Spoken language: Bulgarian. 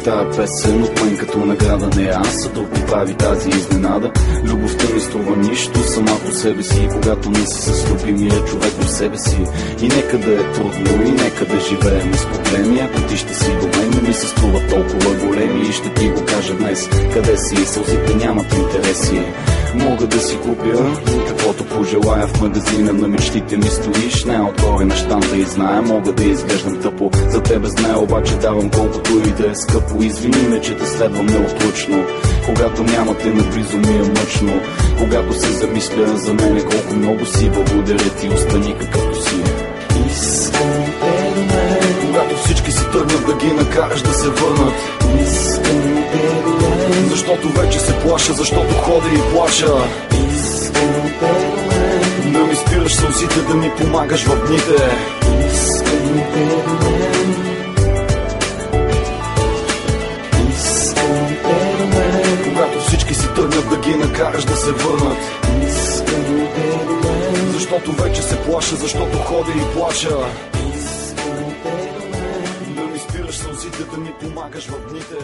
тая песен от мен като награда. Не аз, а друг ми прави тази изненада. Любовта ми струва нищо сама по себе си, когато не си с любимия човек в себе си. И нека да е трудно, и нека да живеем с проблеми. Ако ти ще си до мен, не ми се струва толкова големи. И ще ти го кажа днес, къде си, сълзите нямат интереси. Мога да си купя каквото пожелая в магазина на мечтите ми стоиш. Не отгоре на щанта и зная, мога да изглеждам тъпо. За тебе знае, обаче давам колкото и да е скъпо. Извини ме, че те следвам неотлучно. Когато нямате наблизо ми е мъчно. Когато се замисля за мене колко много си, благодаря ти, остани какъвто си. Искам те до мен. Когато всички си тръгнат да ги накараш да се върнат. Искам те до мен. Защото вече се плаша, защото ходя и плаша. Искам те до мен. Да ми спираш сълзите, да ми помагаш в дните. Искам те до мен. Искам те до мен. Когато всички си тръгнат да ги накараш да се върнат. Искам те до мен. Защото вече се плаша, защото ходя и плаша. Искам те до мен. Да ми спираш сълзите, да ми помагаш в дните.